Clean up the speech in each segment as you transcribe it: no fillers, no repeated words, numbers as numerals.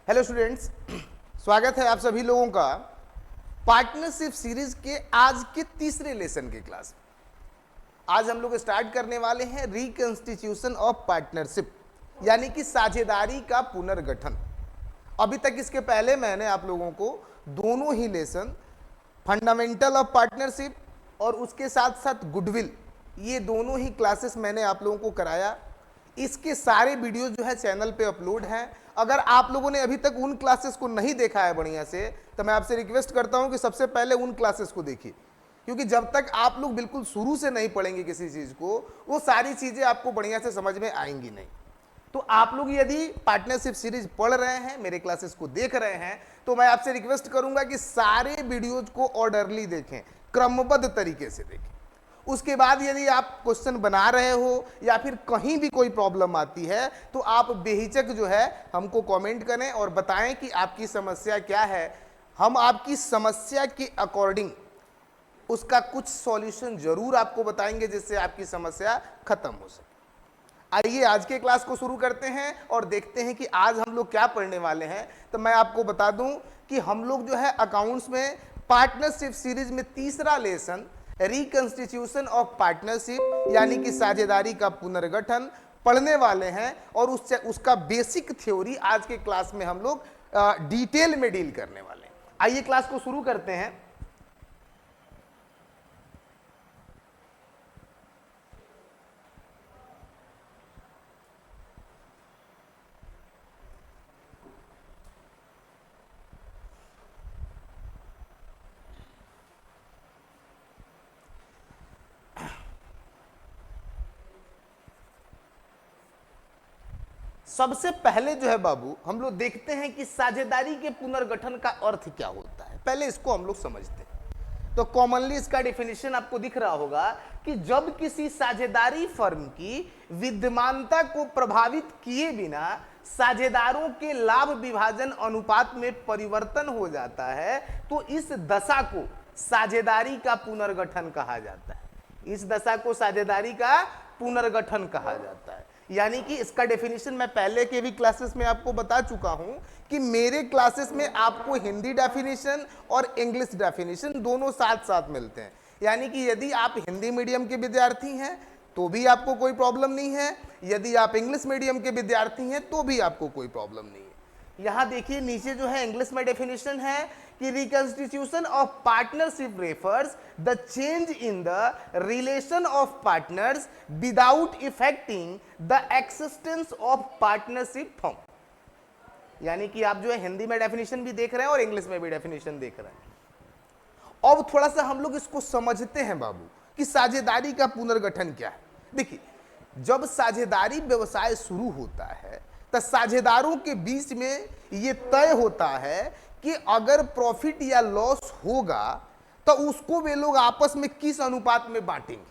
Hello students, स्वागत है आप सभी लोगों का पार्टनरशिप सीरीज के आज के तीसरे लेसन के क्लास में। आज हम लोग स्टार्ट करने वाले हैं रिकंस्टिट्यूशन ऑफ पार्टनरशिप, यानी कि साझेदारी का पुनर्गठन। अभी तक इसके पहले मैंने आप लोगों को दोनों ही लेसन, फंडामेंटल ऑफ पार्टनरशिप और उसके साथ साथ गुडविल, ये दोनों ही क्लासेस मैंने आप लोगों को कराया। इसके सारे वीडियो जो है चैनल पे अपलोड हैं। अगर आप लोगों ने अभी तक उन क्लासेस को नहीं देखा है बढ़िया से, तो मैं आपसे रिक्वेस्ट करता हूं कि सबसे पहले उन क्लासेस को देखिए, क्योंकि जब तक आप लोग बिल्कुल शुरू से नहीं पढ़ेंगे किसी चीज को, वो सारी चीजें आपको बढ़िया से समझ में आएंगी नहीं। तो आप लोग यदि पार्टनरशिप सीरीज पढ़ रहे हैं, मेरे क्लासेस को देख रहे हैं, तो मैं आपसे रिक्वेस्ट करूंगा कि सारे वीडियोज को ऑर्डरली देखें, क्रमबद्ध तरीके से देखें। उसके बाद यदि आप क्वेश्चन बना रहे हो या फिर कहीं भी कोई प्रॉब्लम आती है, तो आप बेहिचक जो है हमको कमेंट करें और बताएं कि आपकी समस्या क्या है। हम आपकी समस्या के अकॉर्डिंग उसका कुछ सॉल्यूशन जरूर आपको बताएंगे, जिससे आपकी समस्या खत्म हो सके। आइए आज के क्लास को शुरू करते हैं और देखते हैं कि आज हम लोग क्या पढ़ने वाले हैं। तो मैं आपको बता दूं कि हम लोग जो है अकाउंट्स में पार्टनरशिप सीरीज में तीसरा लेसन रिकंस्टिट्यूशन ऑफ पार्टनरशिप, यानी कि साझेदारी का पुनर्गठन पढ़ने वाले हैं, और उसका बेसिक थ्योरी आज के क्लास में हम लोग डिटेल में डील करने वाले हैं। आइए क्लास को शुरू करते हैं। सबसे पहले जो है बाबू, हम लोग देखते हैं कि साझेदारी के पुनर्गठन का अर्थ क्या होता है। पहले इसको हम लोग समझते हैं। तो कॉमनली इसका डेफिनेशन आपको दिख रहा होगा कि जब किसी साझेदारी फर्म की विद्यमानता को प्रभावित किए बिना साझेदारों के लाभ विभाजन अनुपात में परिवर्तन हो जाता है, तो इस दशा को साझेदारी का पुनर्गठन कहा जाता है। इस दशा को साझेदारी का पुनर्गठन कहा जाता है। यानी कि इसका डेफिनेशन मैं पहले के भी क्लासेस में आपको बता चुका हूं कि मेरे क्लासेस में आपको हिंदी डेफिनेशन और इंग्लिश डेफिनेशन दोनों साथ साथ मिलते हैं। यानी कि यदि आप हिंदी मीडियम के विद्यार्थी हैं तो भी आपको कोई प्रॉब्लम नहीं है, यदि आप इंग्लिश मीडियम के विद्यार्थी हैं तो भी आपको कोई प्रॉब्लम नहीं है। यहां देखिए नीचे जो है इंग्लिश में डेफिनेशन है कि reconstitution of partnership refers the change in the relation of partners without effecting the existence of partnership form. यानी कि आप जो है हिंदी में डेफिनेशन भी देख रहे हैं और इंग्लिश में भी डेफिनेशन देख रहे हैं। अब थोड़ा सा हम लोग इसको समझते हैं बाबू कि साझेदारी का पुनर्गठन क्या है। देखिए, जब साझेदारी व्यवसाय शुरू होता है तो साझेदारों के बीच में यह तय होता है कि अगर प्रॉफिट या लॉस होगा तो उसको वे लोग आपस में किस अनुपात में बांटेंगे,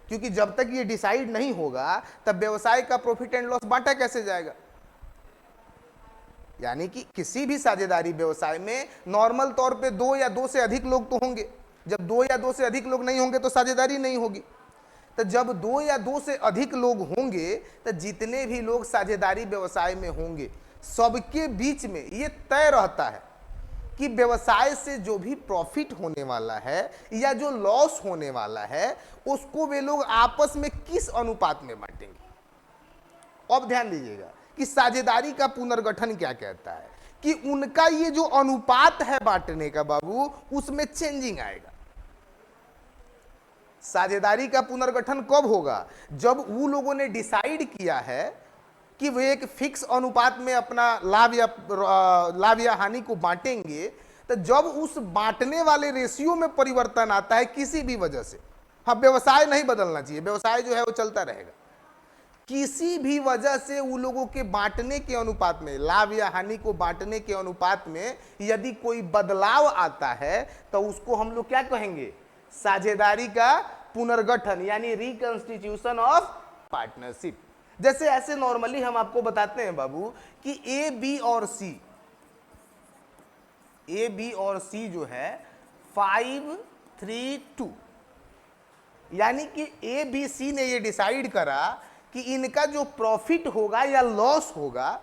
क्योंकि जब तक ये डिसाइड नहीं होगा तब व्यवसाय का प्रॉफिट एंड लॉस बांटा कैसे जाएगा। यानी कि किसी भी साझेदारी व्यवसाय में नॉर्मल तौर पे 2 या 2 से अधिक लोग तो होंगे। जब 2 या 2 से अधिक लोग नहीं होंगे तो साझेदारी नहीं होगी। तो जब 2 या 2 से अधिक लोग होंगे तो जितने भी लोग साझेदारी व्यवसाय में होंगे सबके बीच में ये तय रहता है कि व्यवसाय से जो भी प्रॉफिट होने वाला है या जो लॉस होने वाला है उसको वे लोग आपस में किस अनुपात में बांटेंगे। अब ध्यान दीजिएगा कि साझेदारी का पुनर्गठन क्या कहता है कि उनका ये जो अनुपात है बांटने का बाबू, उसमें चेंजिंग आएगा। साझेदारी का पुनर्गठन कब होगा? जब वो लोगों ने डिसाइड किया है कि वे एक फिक्स अनुपात में अपना लाभ या हानि को बांटेंगे। तो जब उस बांटने वाले रेशियो में परिवर्तन आता है किसी भी वजह से, हाँ व्यवसाय नहीं बदलना चाहिए, व्यवसाय जो है वो चलता रहेगा, किसी भी वजह से वो लोगों के बांटने के अनुपात में, लाभ या हानि को बांटने के अनुपात में यदि कोई बदलाव आता है तो उसको हम लोग क्या कहेंगे? साझेदारी का पुनर्गठन, यानी रिकंस्टिट्यूशन ऑफ पार्टनरशिप। जैसे ऐसे नॉर्मली हम आपको बताते हैं बाबू कि ए बी और सी जो है 5-3-2, यानी कि ए बी सी ने ये डिसाइड करा कि इनका जो प्रॉफिट होगा या लॉस होगा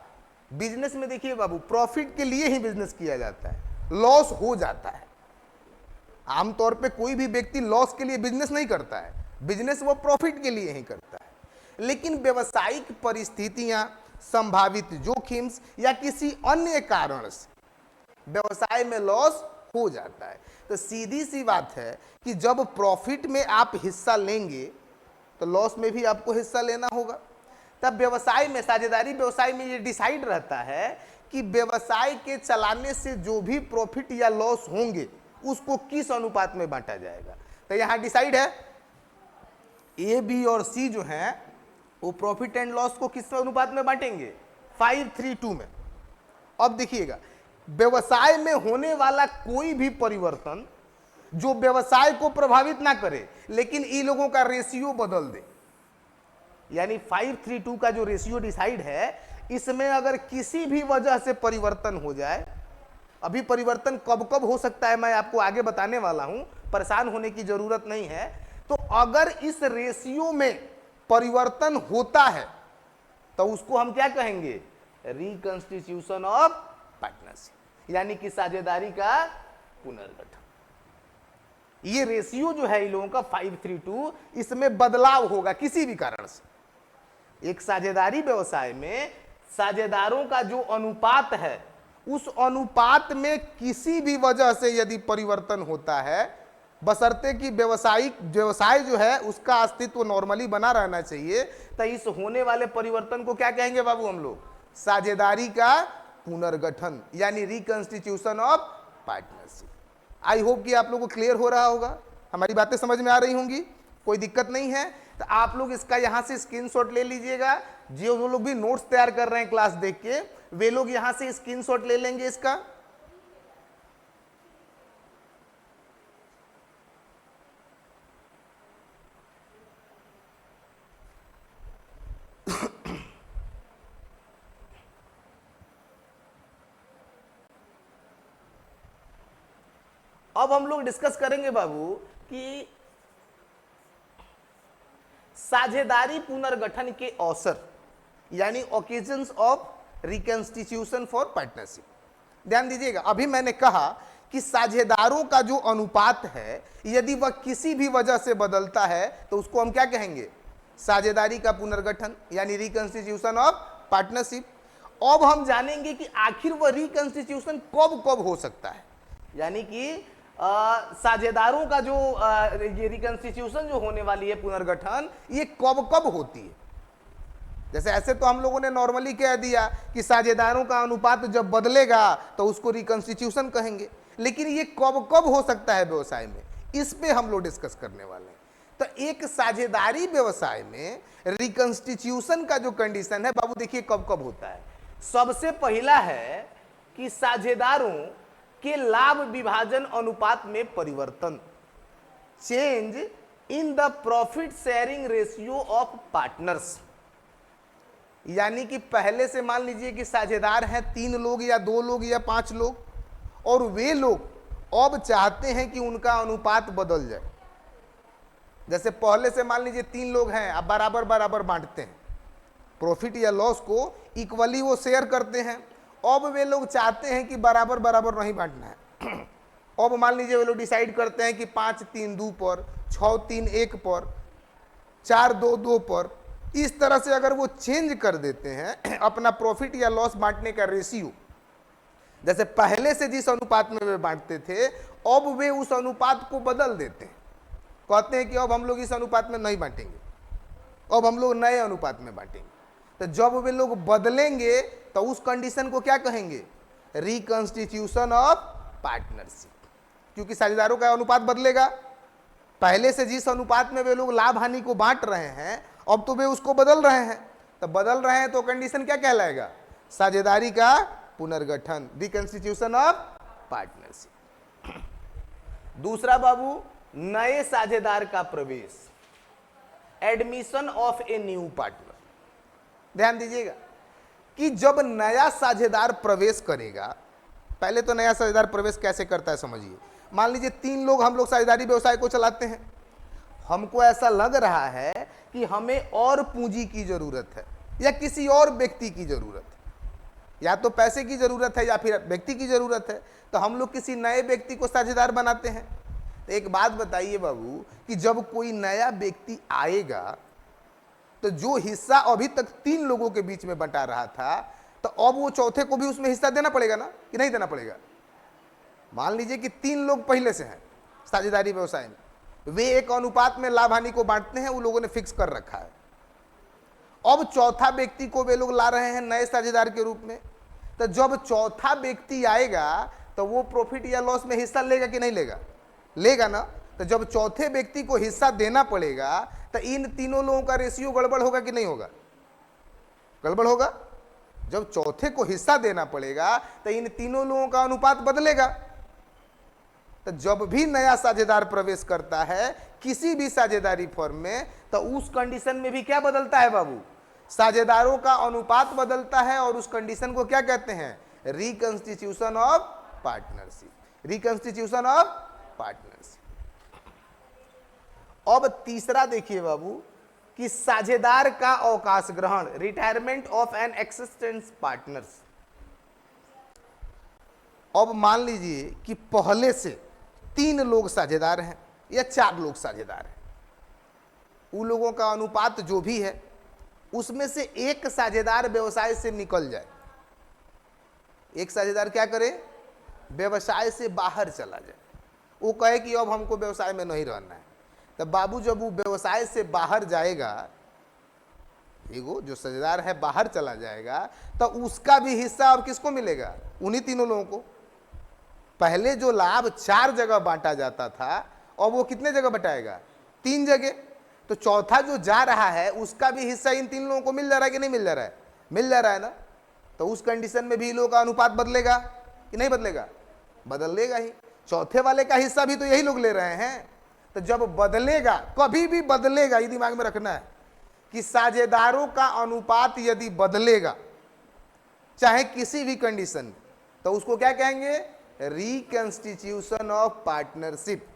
बिजनेस में देखिए बाबू, प्रॉफिट के लिए ही बिजनेस किया जाता है, लॉस हो जाता है। आमतौर पे कोई भी व्यक्ति लॉस के लिए बिजनेस नहीं करता है, बिजनेस वो प्रॉफिट के लिए ही करता है। लेकिन व्यवसायिक परिस्थितियां, संभावित जोखिम या किसी अन्य कारण से व्यवसाय में लॉस हो जाता है। तो सीधी सी बात है कि जब प्रॉफिट में आप हिस्सा लेंगे तो लॉस में भी आपको हिस्सा लेना होगा। तब व्यवसाय में, साझेदारी व्यवसाय में ये डिसाइड रहता है कि व्यवसाय के चलाने से जो भी प्रॉफिट या लॉस होंगे उसको किस अनुपात में बांटा जाएगा। तो यहां डिसाइड है ए, बी और सी जो है वो प्रॉफिट एंड लॉस को किस अनुपात में बांटेंगे, 5:3:2 में। अब देखिएगा, व्यवसाय में होने वाला कोई भी परिवर्तन जो व्यवसाय को प्रभावित ना करे लेकिन इन लोगों का रेशियो बदल दे, यानी 5:3:2 का जो रेशियो डिसाइड है, इसमें अगर किसी भी वजह से परिवर्तन हो जाए, अभी परिवर्तन कब कब हो सकता है मैं आपको आगे बताने वाला हूं, परेशान होने की जरूरत नहीं है। तो अगर इस रेशियो में परिवर्तन होता है तो उसको हम क्या कहेंगे, रिकंस्टिट्यूशन ऑफ पार्टनरशिप, यानी कि साझेदारी का पुनर्गठन। ये रेशियो जो है इन लोगों का 5:3:2, इसमें बदलाव होगा किसी भी कारण से। एक साझेदारी व्यवसाय में साझेदारों का जो अनुपात है, उस अनुपात में किसी भी वजह से यदि परिवर्तन होता है, बशर्ते कि व्यवसाय जो है उसका अस्तित्व नॉर्मली बना रहना चाहिए, तो इस होने वाले परिवर्तन को क्या कहेंगे बाबू हम लोग, साझेदारी का पुनर्गठन, यानी reconstitution of partnership. I hope कि आप लोगों को क्लियर हो रहा होगा, हमारी बातें समझ में आ रही होंगी, कोई दिक्कत नहीं है। तो आप लोग इसका यहां से स्क्रीनशॉट ले लीजिएगा, जो लोग भी नोट्स तैयार कर रहे हैं क्लास देख के, वे लोग यहां से स्क्रीनशॉट ले लेंगे इसका। अब हम लोग डिस्कस करेंगे बाबू कि साझेदारी पुनर्गठन के अवसर, यानी occasions of reconstitution for partnership. ध्यान दीजिएगा, अभी मैंने कहा कि साझेदारों का जो अनुपात है यदि वह किसी भी वजह से बदलता है तो उसको हम क्या कहेंगे, साझेदारी का पुनर्गठन, यानी रिकंस्टिट्यूशन ऑफ पार्टनरशिप। अब हम जानेंगे कि आखिर वह रिकंस्टिट्यूशन कब कब हो सकता है, यानी कि साझेदारों का जो ये रिकंस्टिट्यूशन जो होने वाली है, पुनर्गठन, ये कब कब होती है। जैसे ऐसे तो हम लोगों ने नॉर्मली कह दिया कि साझेदारों का अनुपात जब बदलेगा तो उसको रिकंस्टिट्यूशन कहेंगे, लेकिन ये कब कब हो सकता है व्यवसाय में, इस पे हम लोग डिस्कस करने वाले हैं। तो एक साझेदारी व्यवसाय में रिकंस्टिट्यूशन का जो कंडीशन है बाबू, देखिए कब कब होता है। सबसे पहला है कि साझेदारों के लाभ विभाजन अनुपात में परिवर्तन, change in the profit sharing ratio of partners, यानी कि पहले से मान लीजिए कि साझेदार हैं 3 लोग या 2 लोग या 5 लोग, और वे लोग अब चाहते हैं कि उनका अनुपात बदल जाए। जैसे पहले से मान लीजिए 3 लोग हैं, अब बराबर बराबर बांटते हैं, प्रॉफिट या लॉस को इक्वली वो शेयर करते हैं। अब वे लोग चाहते हैं कि बराबर बराबर नहीं बांटना है। अब मान लीजिए वे लोग डिसाइड करते हैं कि 5-3-2 पर, 6-3-1 पर, 4-2-2 पर, इस तरह से अगर वो चेंज कर देते हैं अपना प्रॉफिट या लॉस बांटने का रेशियो, जैसे पहले से जिस अनुपात में वे बांटते थे अब वे उस अनुपात को बदल देते हैं, कहते हैं कि अब हम लोग इस अनुपात में नहीं बांटेंगे, अब हम लोग नए अनुपात में बांटेंगे। तो जब वे लोग बदलेंगे तो उस कंडीशन को क्या कहेंगे, रिकंस्टिट्यूशन ऑफ पार्टनरशिप, क्योंकि साझेदारों का अनुपात बदलेगा। पहले से जिस अनुपात में वे लोग लाभ हानि को बांट रहे हैं अब तो वे उसको बदल रहे हैं, तो बदल रहे हैं तो कंडीशन क्या कहलाएगा, साझेदारी का पुनर्गठन, रिकंस्टिट्यूशन ऑफ पार्टनरशिप। दूसरा बाबू, नए साझेदार का प्रवेश, admission of a new partner. ध्यान दीजिएगा कि जब नया साझेदार प्रवेश करेगा, पहले तो नया साझेदार प्रवेश कैसे करता है समझिए। मान लीजिए 3 लोग हम लोग साझेदारी व्यवसाय को चलाते हैं, हमको ऐसा लग रहा है कि हमें और पूंजी की जरूरत है या किसी और व्यक्ति की जरूरत है। या तो पैसे की जरूरत है या फिर व्यक्ति की जरूरत है, तो हम लोग किसी नए व्यक्ति को साझेदार बनाते हैं। तो एक बात बताइए बाबू कि जब कोई नया व्यक्ति आएगा तो जो हिस्सा अभी तक 3 लोगों के बीच में बंटा रहा था, तो अब वो चौथे को भी उसमें हिस्सा देना पड़ेगा ना, कि नहीं देना पड़ेगा? मान लीजिए कि 3 लोग पहले से हैं साझेदारी व्यवसाय में, वे एक अनुपात में लाभ हानि को बांटते हैं, वो लोगों ने फिक्स कर रखा है। अब चौथा व्यक्ति को वे लोग ला रहे हैं नए साझेदार के रूप में, तो जब चौथा व्यक्ति आएगा तो वो प्रॉफिट या लॉस में हिस्सा लेगा कि नहीं लेगा? लेगा ना। तो जब चौथे व्यक्ति को हिस्सा देना पड़ेगा तो इन तीनों लोगों का रेशियो गड़बड़ होगा कि नहीं होगा? गड़बड़ होगा। जब चौथे को हिस्सा देना पड़ेगा तो इन तीनों लोगों का अनुपात बदलेगा। तो जब भी नया साझेदार प्रवेश करता है किसी भी साझेदारी फर्म में, तो उस कंडीशन में भी क्या बदलता है बाबू? साझेदारों का अनुपात बदलता है, और उस कंडीशन को क्या कहते हैं? Reconstitution of partnership. Reconstitution of partnership. अब तीसरा देखिए बाबू कि साझेदार का अवकाश ग्रहण, retirement of an existence partners. अब मान लीजिए कि पहले से 3 लोग साझेदार हैं या 4 लोग साझेदार हैं, उन लोगों का अनुपात जो भी है उसमें से एक साझेदार व्यवसाय से निकल जाए। एक साझेदार क्या करे? व्यवसाय से बाहर चला जाए। वो कहे कि अब हमको व्यवसाय में नहीं रहना है। तब बाबू जब वो व्यवसाय से बाहर जाएगा, एगो जो साझेदार है बाहर चला जाएगा, तो उसका भी हिस्सा अब किसको मिलेगा? उन्हीं तीनों लोगों को। पहले जो लाभ 4 जगह बांटा जाता था, और वो कितने जगह बटाएगा? 3 जगह। तो चौथा जो जा रहा है उसका भी हिस्सा इन 3 लोगों को मिल जा रहा है कि नहीं मिल जा रहा है? मिल जा रहा है ना। तो उस कंडीशन में भी लोगों का अनुपात बदलेगा कि नहीं बदलेगा? बदलेगा ही। चौथे वाले का हिस्सा भी तो यही लोग ले रहे हैं। तो जब बदलेगा, कभी भी बदलेगा, ये दिमाग में रखना है कि साझेदारों का अनुपात यदि बदलेगा चाहे किसी भी कंडीशन में, तो उसको क्या कहेंगे? रिकंस्टिट्यूशन ऑफ पार्टनरशिप,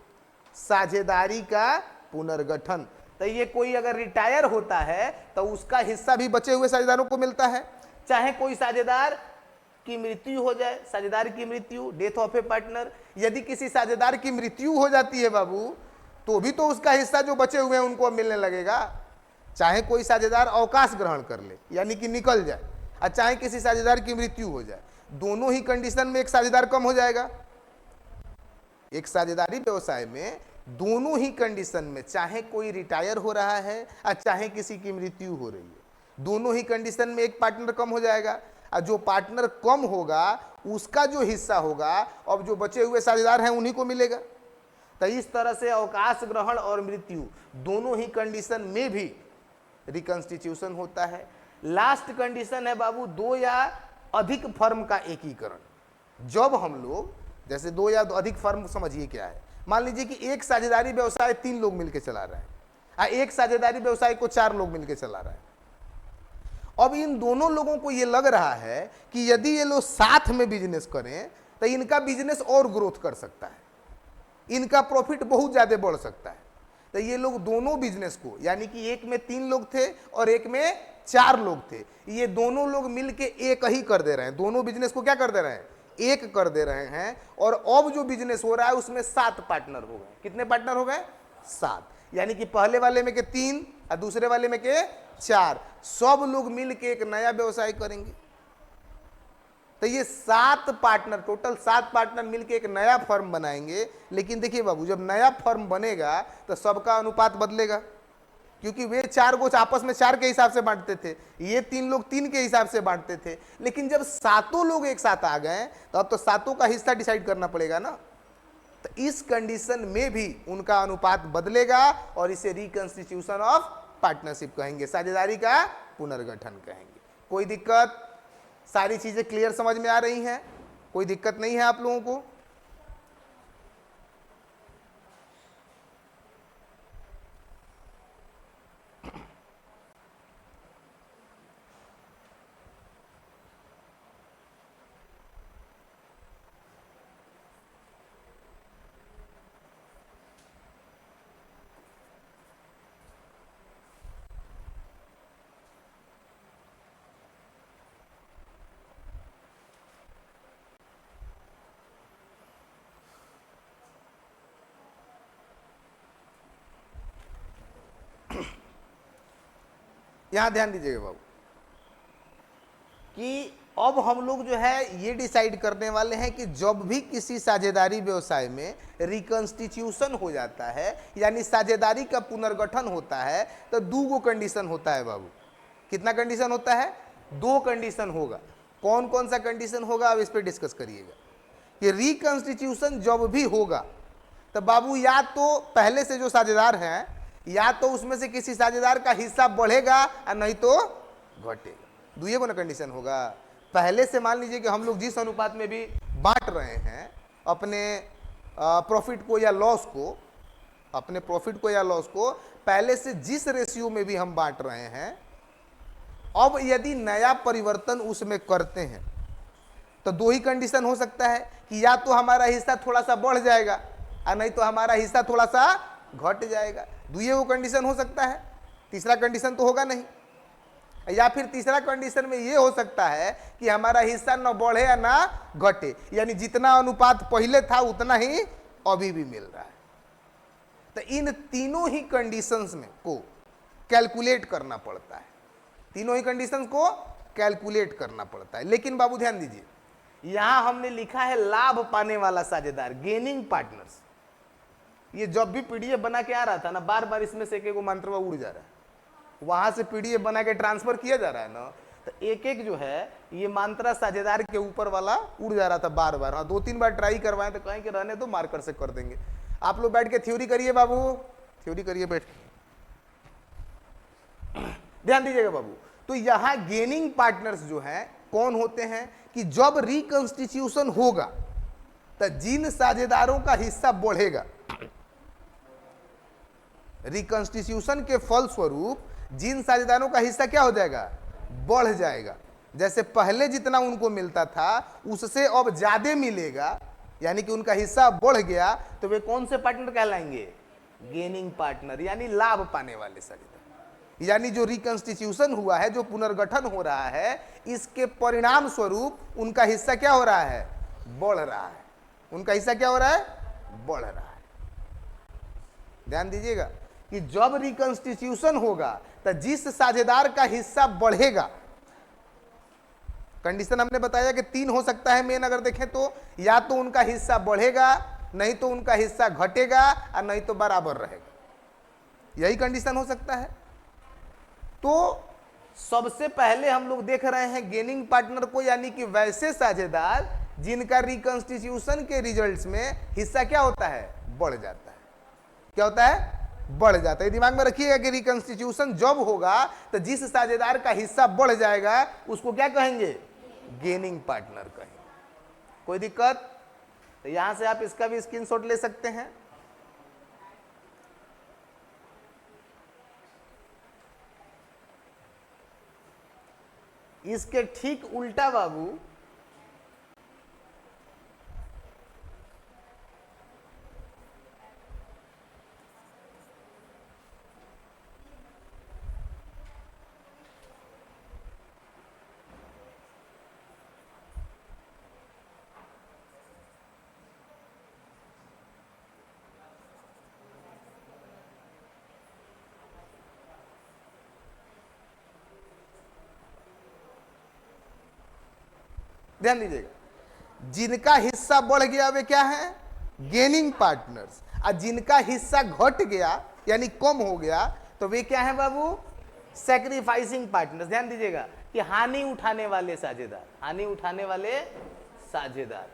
साझेदारी का पुनर्गठन। तो ये कोई अगर रिटायर होता है तो उसका हिस्सा भी बचे हुए साझेदारों को मिलता है। चाहे कोई साझेदार की मृत्यु हो जाए, साझेदार की मृत्यु, डेथ ऑफ ए पार्टनर, यदि किसी साझेदार की मृत्यु हो जाती है बाबू, तो भी तो उसका हिस्सा जो बचे हुए हैं उनको मिलने लगेगा। चाहे कोई साझेदार अवकाश ग्रहण कर ले यानी कि निकल जाए, और चाहे किसी साझेदार की मृत्यु हो जाए, दोनों ही कंडीशन में एक साझेदार कम हो जाएगा। एक साझेदारी व्यवसाय में दोनों ही कंडीशन में, चाहे कोई रिटायर हो रहा है और चाहे किसी की मृत्यु हो रही है, दोनों ही कंडीशन में एक पार्टनर कम हो जाएगा। और जो पार्टनर कम होगा उसका जो हिस्सा होगा अब जो बचे हुए साझेदार हैं उन्हीं को मिलेगा। तो इस तरह से अवकाश ग्रहण और मृत्यु दोनों ही कंडीशन में भी रिकंस्टिट्यूशन होता है। लास्ट कंडीशन है बाबू 2 या अधिक फर्म का एकीकरण। जब हम लोग, जैसे 2 या अधिक फर्म समझिए क्या है, मान लीजिए कि एक साझेदारी व्यवसाय 3 लोग मिलकर चला रहे हैं और एक साझेदारी व्यवसाय को 4 लोग मिलकर चला रहे हैं। अब इन दोनों लोगों को ये लग रहा है कि यदि ये लोग साथ में बिजनेस करें तो इनका बिजनेस और ग्रोथ कर सकता है, इनका प्रॉफिट बहुत ज्यादा बढ़ सकता है। तो ये लोग दोनों बिजनेस को, यानी कि एक में 3 लोग थे और एक में 4 लोग थे, ये दोनों लोग मिलके एक ही कर दे रहे हैं। दोनों बिजनेस को क्या कर दे रहे हैं? एक कर दे रहे हैं। और अब जो बिजनेस हो रहा है उसमें 7 पार्टनर हो गए। कितने पार्टनर हो गए? 7। यानी कि पहले वाले में के 3 और दूसरे वाले में के 4, सब लोग मिलके एक नया व्यवसाय करेंगे। तो ये 7 पार्टनर, टोटल 7 पार्टनर मिलके एक नया फर्म बनाएंगे। लेकिन देखिए बाबू, जब नया फर्म बनेगा तो सबका अनुपात बदलेगा, क्योंकि वे 4 को आपस में 4 के हिसाब से बांटते थे, ये 3 लोग 3 के हिसाब से बांटते थे। लेकिन जब 7 लोग एक साथ आ गए तो अब तो 7 का हिस्सा डिसाइड करना पड़ेगा ना। तो इस कंडीशन में भी उनका अनुपात बदलेगा और इसे रिकंस्टिट्यूशन ऑफ पार्टनरशिप कहेंगे, साझेदारी का पुनर्गठन कहेंगे। कोई दिक्कत? सारी चीजें क्लियर समझ में आ रही हैं? कोई दिक्कत नहीं है आप लोगों को? यहां ध्यान दीजिएगा बाबू कि अब हम लोग जो है ये डिसाइड करने वाले हैं कि जब भी किसी साझेदारी व्यवसाय में रिकंस्टिट्यूशन हो जाता है यानी साझेदारी का पुनर्गठन होता है तो दो कंडीशन होता है बाबू। कितना कंडीशन होता है? 2 कंडीशन होगा। कौन कौन सा कंडीशन होगा अब इस पर डिस्कस करिएगा कि रिकंस्टिट्यूशन जब भी होगा तो बाबू या तो पहले से जो साझेदार हैं या तो उसमें से किसी साझेदार का हिस्सा बढ़ेगा और नहीं तो घटेगा। दुए को ना कंडीशन होगा। पहले से मान लीजिए कि हम लोग जिस अनुपात में भी बांट रहे हैं अपने प्रॉफिट को या लॉस को, अपने प्रॉफिट को या लॉस को पहले से जिस रेशियो में भी हम बांट रहे हैं, अब यदि नया परिवर्तन उसमें करते हैं तो 2 ही कंडीशन हो सकता है कि या तो हमारा हिस्सा थोड़ा सा बढ़ जाएगा और नहीं तो हमारा हिस्सा थोड़ा सा घट जाएगा। दुए वो कंडीशन हो सकता है, तीसरा कंडीशन तो होगा नहीं। या फिर तीसरा कंडीशन में ये हो सकता है कि हमारा हिस्सा न बढ़े या ना घटे, यानी जितना अनुपात पहले था उतना ही अभी भी मिल रहा है। तो इन तीनों ही कंडीशंस में को कैलकुलेट करना पड़ता है, तीनों ही कंडीशंस को कैलकुलेट करना पड़ता है। लेकिन बाबू ध्यान दीजिए, यहां हमने लिखा है लाभ पाने वाला साझेदार, गेनिंग पार्टनर्स। ये जब भी पीडीएफ बना के आ रहा था ना, बार बार इसमें से एक मंत्र उड़ जा रहा है, वहां से पीडीएफ बना के ट्रांसफर किया जा रहा है ना, तो एक एक जो है ये मंत्र साझेदार के ऊपर वाला उड़ जा रहा था बार बार। हाँ 2-3 बार ट्राई करवाएं तो कहें कि रहने दो, मार्कर से कर देंगे। आप लोग बैठ के थ्योरी करिए बाबू, थ्योरी करिए बैठ के, ध्यान दीजिएगा बाबू। तो यहां गेनिंग पार्टनर्स जो है कौन होते हैं कि जब रिकंस्टिट्यूशन होगा तो जिन साझेदारों का हिस्सा बढ़ेगा, रिकंस्टिट्यूशन के फलस्वरूप जिन साझेदारों का हिस्सा क्या हो जाएगा? बढ़ जाएगा। जैसे पहले जितना उनको मिलता था उससे अब ज्यादा मिलेगा, यानी कि उनका हिस्सा बढ़ गया, तो वे कौन से पार्टनर कहलाएंगे? गेनिंग पार्टनर, यानी लाभ पाने वाले साझेदार। यानी जो रिकंस्टिट्यूशन हुआ है, जो पुनर्गठन हो रहा है, इसके परिणाम स्वरूप उनका हिस्सा क्या हो रहा है? बढ़ रहा है। उनका हिस्सा क्या हो रहा है? बढ़ रहा है। ध्यान दीजिएगा कि जब रिकंस्टिट्यूशन होगा तो जिस साझेदार का हिस्सा बढ़ेगा, कंडीशन हमने बताया कि 3 हो सकता है मेन, अगर देखें तो या तो उनका हिस्सा बढ़ेगा, नहीं तो उनका हिस्सा घटेगा, और नहीं तो बराबर रहेगा। यही कंडीशन हो सकता है। तो सबसे पहले हम लोग देख रहे हैं गेनिंग पार्टनर को, यानी कि वैसे साझेदार जिनका रिकंस्टिट्यूशन के रिजल्ट्स में हिस्सा क्या होता है? बढ़ जाता है। क्या होता है? बढ़ जाता है। दिमाग में रखिएगा कि रिकंस्टिट्यूशन जब होगा तो जिस साझेदार का हिस्सा बढ़ जाएगा उसको क्या कहेंगे? गेनिंग पार्टनर कहेंगे। कोई दिक्कत? तो यहां से आप इसका भी स्क्रीनशॉट ले सकते हैं। इसके ठीक उल्टा बाबू ध्यान दीजिएगा, जिनका हिस्सा बढ़ गया वे क्या है? Gaining partners. और जिनका हिस्सा घट गया यानी कम हो गया तो वे क्या है बाबू? Sacrificing partners. ध्यान दीजिएगा कि हानि उठाने वाले साझेदार, हानि उठाने वाले साझेदार।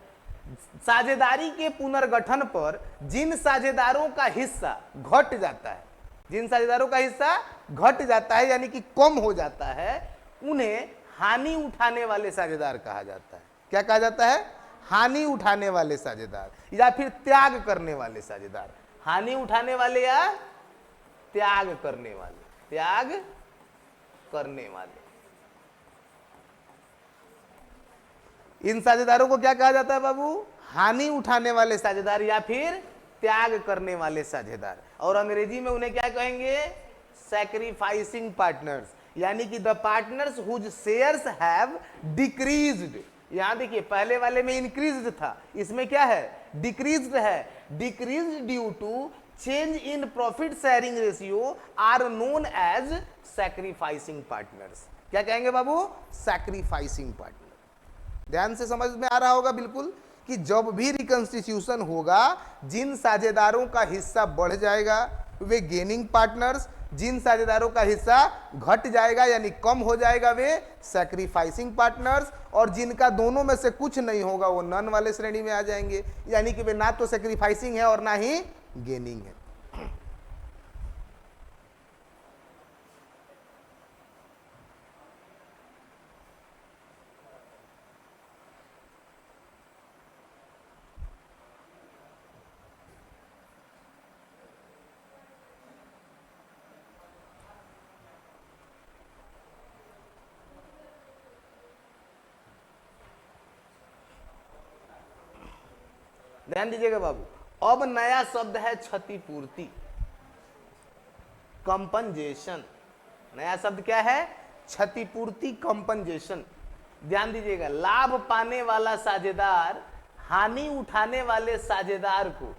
साझेदारी के पुनर्गठन पर जिन साझेदारों का हिस्सा घट जाता है, जिन साझेदारों का हिस्सा घट जाता है यानी कि कम हो जाता है, उन्हें हानि उठाने वाले साझेदार कहा जाता है। क्या कहा जाता है? हानि उठाने वाले साझेदार या फिर त्याग करने वाले साझेदार। हानि उठाने वाले या त्याग करने वाले, त्याग करने वाले, इन साझेदारों को क्या कहा जाता है बाबू? हानि उठाने वाले साझेदार या फिर त्याग करने वाले साझेदार। और अंग्रेजी में उन्हें क्या कहेंगे? सैक्रिफाइसिंग पार्टनर्स, यानी कि the partners whose shares have decreased. यहां देखिए पहले वाले में इंक्रीज्ड था, इसमें क्या है? डिक्रीज्ड है। Decreased due to change in profit sharing ratio are known as sacrificing partners. क्या कहेंगे बाबू? Sacrificing partner. ध्यान से समझ में आ रहा होगा बिल्कुल कि जब भी रिकंस्टिट्यूशन होगा, जिन साझेदारों का हिस्सा बढ़ जाएगा वे गेनिंग पार्टनर्स, जिन साझेदारों का हिस्सा घट जाएगा यानी कम हो जाएगा वे सैक्रिफाइसिंग पार्टनर्स, और जिनका दोनों में से कुछ नहीं होगा वो नन वाले श्रेणी में आ जाएंगे, यानी कि वे ना तो सैक्रिफाइसिंग है और ना ही गेनिंग है। ध्यान दीजिएगा बाबू, अब नया शब्द है क्षतिपूर्ति, कंपनजेशन। नया शब्द क्या है? क्षतिपूर्ति, कंपनजेशन। ध्यान दीजिएगा, लाभ पाने वाला साझेदार हानि उठाने वाले साझेदार को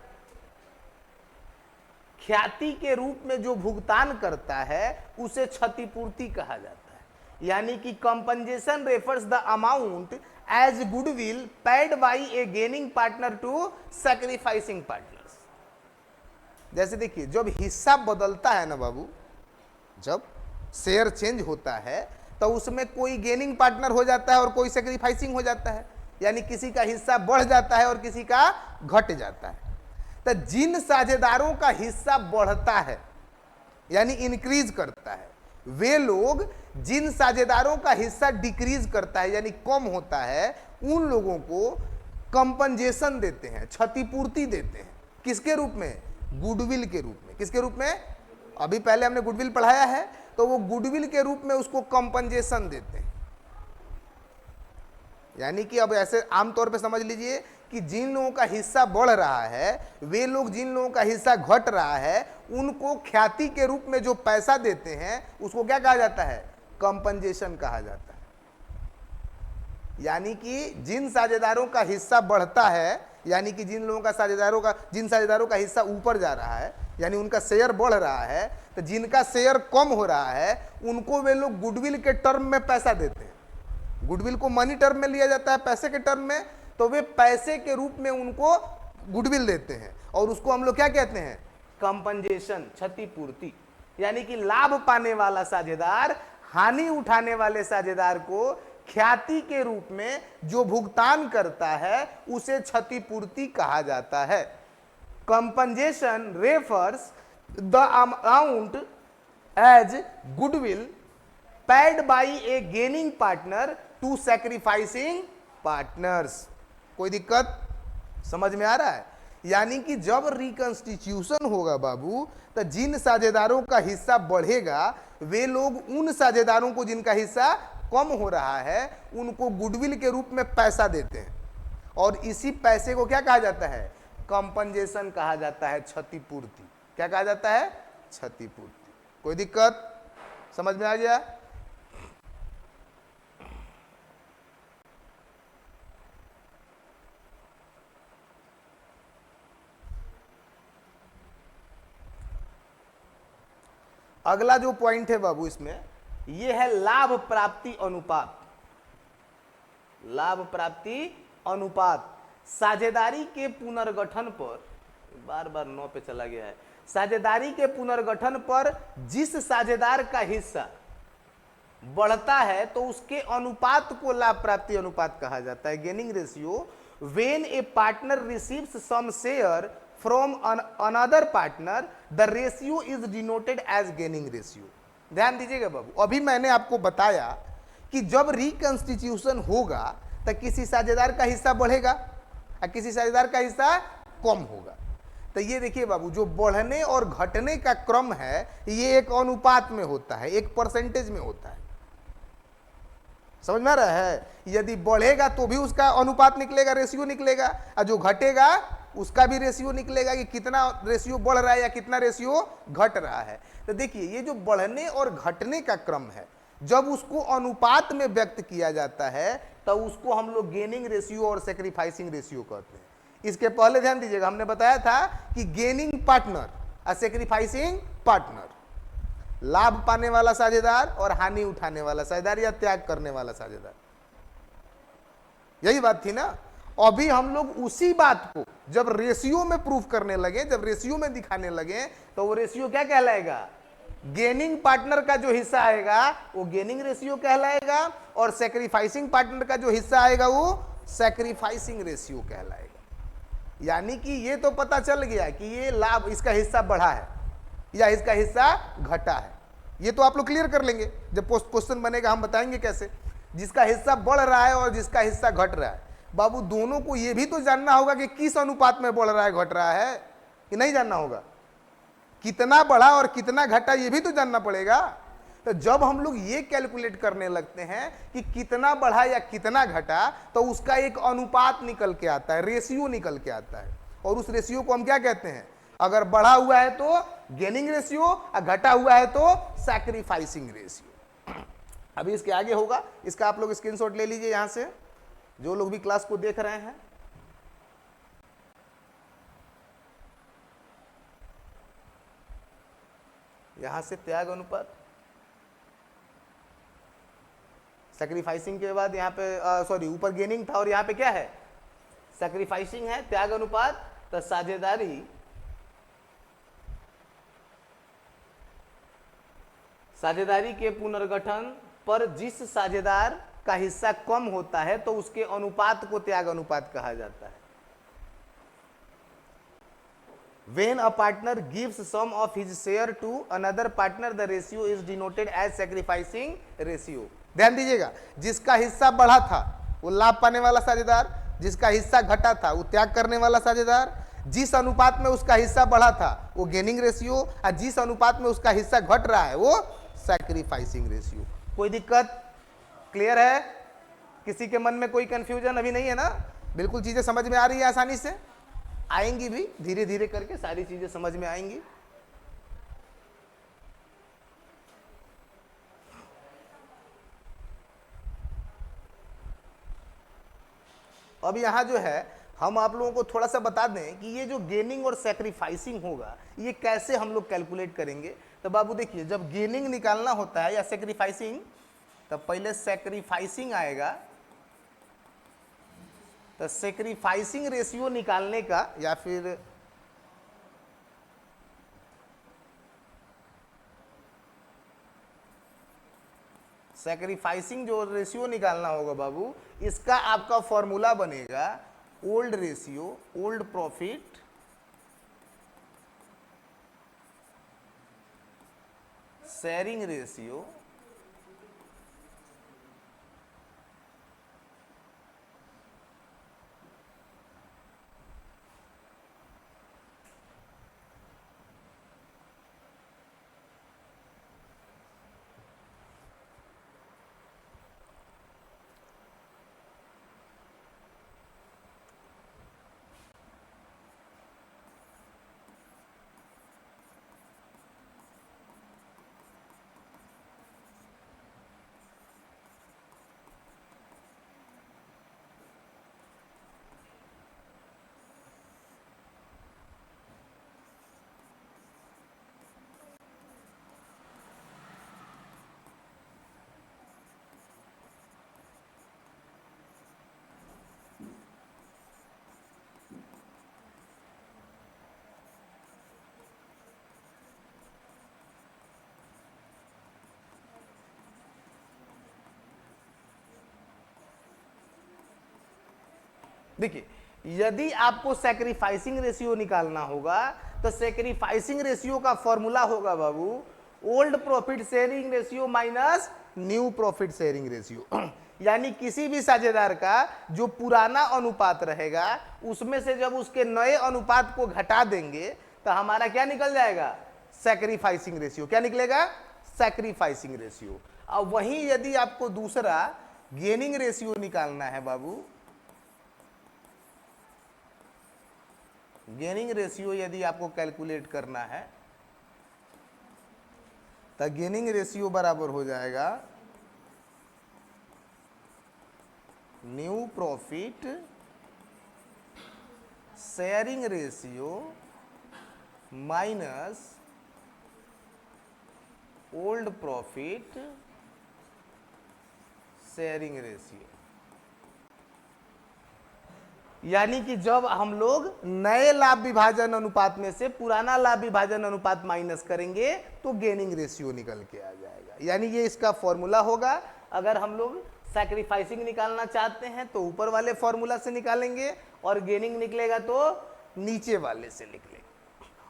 ख्याति के रूप में जो भुगतान करता है उसे क्षतिपूर्ति कहा जाता है। यानी कि compensation refers the amount as goodwill paid by a gaining partner to sacrificing partners. जैसे देखिए, जब हिस्सा बदलता है ना बाबू, जब शेयर चेंज होता है तो उसमें कोई गेनिंग पार्टनर हो जाता है और कोई सैक्रिफाइसिंग हो जाता है, यानी किसी का हिस्सा बढ़ जाता है और किसी का घट जाता है। तो जिन साझेदारों का हिस्सा बढ़ता है यानी इंक्रीज करता है, वे लोग जिन साझेदारों का हिस्सा डिक्रीज करता है यानी कम होता है, उन लोगों को कंपनजेशन देते हैं, क्षतिपूर्ति देते हैं। किसके रूप में? गुडविल के रूप में। किसके रूप में? अभी पहले हमने गुडविल पढ़ाया है, तो वो गुडविल के रूप में उसको कंपनजेशन देते हैं। यानी कि अब ऐसे आमतौर पे समझ लीजिए कि जिन लोगों का हिस्सा बढ़ रहा है, वे लोग जिन लोगों का हिस्सा घट रहा है, उनको ख्याति के रूप में जो पैसा देते हैं उसको क्या कहा जाता है? कंपनजेशन कहा जाता है। यानी कि जिन साझेदारों का हिस्सा बढ़ता है, यानी कि जिन साझेदारों का हिस्सा ऊपर जा रहा है यानी उनका शेयर बढ़ रहा है, तो जिनका शेयर कम हो रहा है उनको वे लोग गुडविल के टर्म में पैसा देते हैं। गुडविल को मनी टर्म में लिया जाता है, पैसे के टर्म में, तो वे पैसे के रूप में उनको गुडविल देते हैं और उसको हम लोग क्या कहते हैं? कंपनजेशन, क्षतिपूर्ति। यानी कि लाभ पाने वाला साझेदार हानि उठाने वाले साझेदार को ख्याति के रूप में जो भुगतान करता है उसे क्षतिपूर्ति कहा जाता है। Compensation refers the amount as goodwill paid by a gaining partner to sacrificing partners. कोई दिक्कत समझ में आ रहा है? यानी कि जब रिकंस्टिट्यूशन होगा बाबू, तो जिन साझेदारों का हिस्सा बढ़ेगा वे लोग उन साझेदारों को जिनका हिस्सा कम हो रहा है उनको गुडविल के रूप में पैसा देते हैं, और इसी पैसे को क्या कहा जाता है? कंपनजेशन कहा जाता है, क्षतिपूर्ति। क्या कहा जाता है? क्षतिपूर्ति। कोई दिक्कत समझ में आ गया? अगला जो पॉइंट है बाबू इसमें, यह है लाभ प्राप्ति अनुपात। लाभ प्राप्ति अनुपात साझेदारी के पुनर्गठन पर, बार बार 9 पे चला गया है, साझेदारी के पुनर्गठन पर जिस साझेदार का हिस्सा बढ़ता है तो उसके अनुपात को लाभ प्राप्ति अनुपात कहा जाता है, gaining ratio. When a partner receives some share from another partner the ratio is denoted as gaining ratio. ध्यान दीजिएगा बाबू, अभी मैंने आपको बताया कि जब रिकंस्टिट्यूशन होगा तो किसी साझेदार का हिस्सा बढ़ेगा और किसी साझेदार का हिस्सा कम होगा। तो ये देखिए बाबू, जो बढ़ने और घटने का क्रम है ये एक अनुपात में होता है, एक परसेंटेज में होता है। समझ में आ रहा है? यदि बढ़ेगा तो भी उसका अनुपात निकलेगा, रेशियो निकलेगा, और जो घटेगा उसका भी रेशियो निकलेगा कि कितना रेशियो बढ़ रहा है या कितना रेशियो घट रहा है। तो देखिए, ये जो बढ़ने और घटने का क्रम है, जब उसको अनुपात में व्यक्त किया जाता है तो उसको हम लोग गेनिंग रेशियो और सैक्रिफाइसिंग रेशियो कहते हैं। इसके पहले ध्यान दीजिएगा, हमने बताया था कि गेनिंग पार्टनर अ सेक्रीफाइसिंग पार्टनर, लाभ पाने वाला साझेदार और हानि उठाने वाला साझेदार या त्याग करने वाला साझेदार। यही बात थी ना। अभी हम लोग उसी बात को जब रेशियो में प्रूफ करने लगे, जब रेशियो में दिखाने लगे, तो वो रेशियो क्या कहलाएगा? गेनिंग पार्टनर का जो हिस्सा आएगा वो गेनिंग रेशियो कहलाएगा, और सेक्रीफाइसिंग पार्टनर का जो हिस्सा आएगा वो सेक्रीफाइसिंग रेशियो कहलाएगा। यानी कि ये तो पता चल गया कि ये लाभ, इसका हिस्सा बढ़ा है या इसका हिस्सा घटा है। ये तो आप लोग क्लियर कर लेंगे, जब पोस्ट क्वेश्चन बनेगा हम बताएंगे कैसे। जिसका हिस्सा बढ़ रहा है और जिसका हिस्सा घट रहा है, बाबू दोनों को ये भी तो जानना होगा कि किस अनुपात में बढ़ रहा है घट रहा है, कि नहीं जानना होगा? कितना बढ़ा और कितना घटा ये भी तो जानना पड़ेगा। तो जब हम लोग ये कैलकुलेट करने लगते हैं कि कितना बढ़ा या कितना घटा, तो उसका एक अनुपात निकल के आता है, रेशियो निकल के आता है। और उस रेशियो को हम क्या कहते हैं? अगर बढ़ा हुआ है तो गेनिंग रेशियो और घटा हुआ है तो सैक्रिफाइसिंग रेशियो। अभी इसके आगे होगा, इसका आप लोग स्क्रीनशॉट ले लीजिए यहां से, जो लोग भी क्लास को देख रहे हैं। यहां से त्याग अनुपात, सैक्रिफाइसिंग के बाद यहाँ पे सॉरी ऊपर गेनिंग था और यहाँ पे क्या है? सैक्रिफाइसिंग है। त्याग अनुपात तो साझेदारी के पुनर्गठन पर जिस साझेदार का हिस्सा कम होता है तो उसके अनुपात को त्याग अनुपात कहा जाता है। When a partner gives some of his share to another partner, the ratio is denoted as sacrificing ratio. ध्यान दीजिएगा, जिसका हिस्सा बढ़ा था वो लाभ पाने वाला साझेदार, जिसका हिस्सा घटा था वो त्याग करने वाला साझेदार, जिस अनुपात में उसका हिस्सा बढ़ा था वो गेनिंग रेशियो, और जिस अनुपात में उसका हिस्सा घट रहा है वो सैक्रिफाइसिंग रेशियो। कोई दिक्कत? क्लियर है? किसी के मन में कोई कंफ्यूजन अभी नहीं है ना? बिल्कुल चीजें समझ में आ रही है, आसानी से आएंगी भी, धीरे धीरे करके सारी चीजें समझ में आएंगी। अब यहां जो है हम आप लोगों को थोड़ा सा बता दें कि ये जो गेनिंग और सैक्रिफाइसिंग होगा ये कैसे हम लोग कैलकुलेट करेंगे। तो बाबू देखिए, जब गेनिंग निकालना होता है या सैक्रिफाइसिंग, तब पहले सैक्रिफाइसिंग आएगा। तो सैक्रिफाइसिंग रेशियो निकालने का या फिर सैक्रिफाइसिंग जो रेशियो निकालना होगा बाबू, इसका आपका फॉर्मूला बनेगा old ratio, old profit sharing ratio देखिए, यदि आपको सैक्रिफाइसिंग रेशियो निकालना होगा तो सैक्रिफाइसिंग रेशियो का फॉर्मूला होगा बाबू old profit sharing ratio minus new profit sharing ratio. यानी किसी भी साझेदार का जो पुराना अनुपात रहेगा उसमें से जब उसके नए अनुपात को घटा देंगे तो हमारा क्या निकल जाएगा? Sacrificing ratio. क्या निकलेगा? Sacrificing ratio. अब वहीं यदि आपको दूसरा गेनिंग रेशियो निकालना है बाबू, गेनिंग रेशियो यदि आपको कैलकुलेट करना है तो गेनिंग रेशियो बराबर हो जाएगा new profit sharing ratio minus old profit sharing ratio. यानी कि जब हम लोग नए लाभ विभाजन अनुपात में से पुराना लाभ विभाजन अनुपात माइनस करेंगे तो गेनिंग रेशियो निकल के आ जाएगा। यानी ये इसका फॉर्मूला होगा। अगर हम लोग सैक्रिफाइसिंग निकालना चाहते हैं तो ऊपर वाले फॉर्मूला से निकालेंगे और गेनिंग निकलेगा तो नीचे वाले से निकलेगा।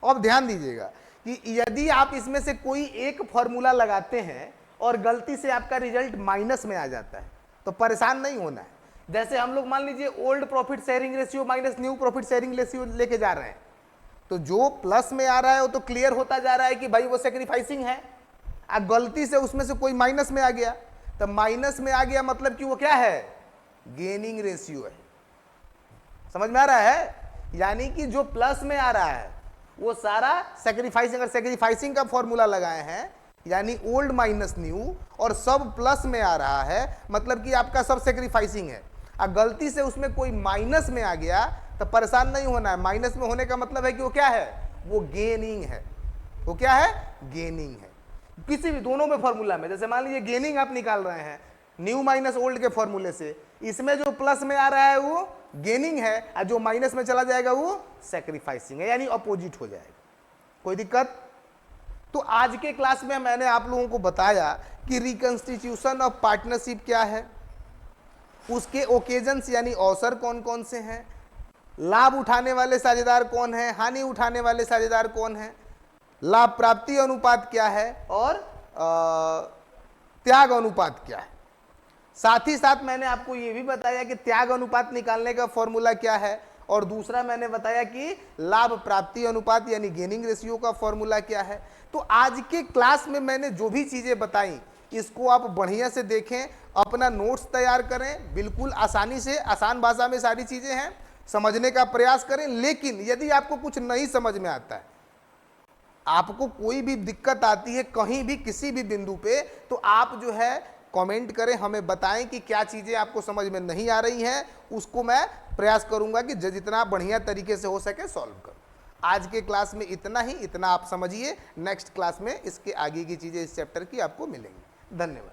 अब ध्यान दीजिएगा कि यदि आप इसमें से कोई एक फॉर्मूला लगाते हैं और गलती से आपका रिजल्ट माइनस में आ जाता है तो परेशान नहीं होना है। जैसे हम लोग मान लीजिए old profit sharing ratio minus new profit sharing ratio लेके जा रहे हैं, तो जो प्लस में आ रहा है वो तो क्लियर होता जा रहा है कि भाई वो सैक्रिफाइसिंग है। अब गलती से उसमें से कोई माइनस में आ गया, तो माइनस में आ गया मतलब कि वो क्या है, गेनिंग रेशियो है। समझ में आ रहा है? यानी कि जो प्लस में आ रहा है वो सारा सैक्रिफाइसिंग, अगर सैक्रिफाइसिंग का फॉर्मूला लगाए हैं यानी ओल्ड माइनस न्यू और सब प्लस में आ रहा है मतलब कि आपका सब सैक्रिफाइसिंग है। अब गलती से उसमें कोई माइनस में आ गया तो परेशान नहीं होना है। माइनस में होने का मतलब है कि वो क्या है, वो गेनिंग है। वो क्या है, गेनिंग है। किसी भी दोनों में फॉर्मूला में, जैसे मान लीजिए गेनिंग आप निकाल रहे हैं न्यू माइनस ओल्ड के फॉर्मूले से, इसमें जो प्लस में आ रहा है वो गेनिंग है और जो माइनस में चला जाएगा वो सैक्रिफाइसिंग है, यानी अपोजिट हो जाएगा। कोई दिक्कत? तो आज के क्लास में मैंने आप लोगों को बताया कि रिकंस्टिट्यूशन ऑफ पार्टनरशिप क्या है, उसके ओकेजन्स यानी अवसर कौन कौन से हैं, लाभ उठाने वाले साझेदार कौन है, हानि उठाने वाले साझेदार कौन है, लाभ प्राप्ति अनुपात क्या है और त्याग अनुपात क्या है। साथ ही साथ मैंने आपको ये भी बताया कि त्याग अनुपात निकालने का फॉर्मूला क्या है और दूसरा मैंने बताया कि लाभ प्राप्ति अनुपात यानी गेनिंग रेशियो का फॉर्मूला क्या है। तो आज के क्लास में मैंने जो भी चीजें बताई इसको आप बढ़िया से देखें, अपना नोट्स तैयार करें, बिल्कुल आसानी से, आसान भाषा में सारी चीजें हैं, समझने का प्रयास करें। लेकिन यदि आपको कुछ नहीं समझ में आता है, आपको कोई भी दिक्कत आती है कहीं भी किसी भी बिंदु पे, तो आप जो है कमेंट करें, हमें बताएं कि क्या चीजें आपको समझ में नहीं आ रही हैं, उसको मैं प्रयास करूंगा कि जितना बढ़िया तरीके से हो सके सॉल्व करूं। आज के क्लास में इतना ही, इतना आप समझिए। नेक्स्ट क्लास में इसके आगे की चीजें इस चैप्टर की आपको मिलेंगी। धन्यवाद।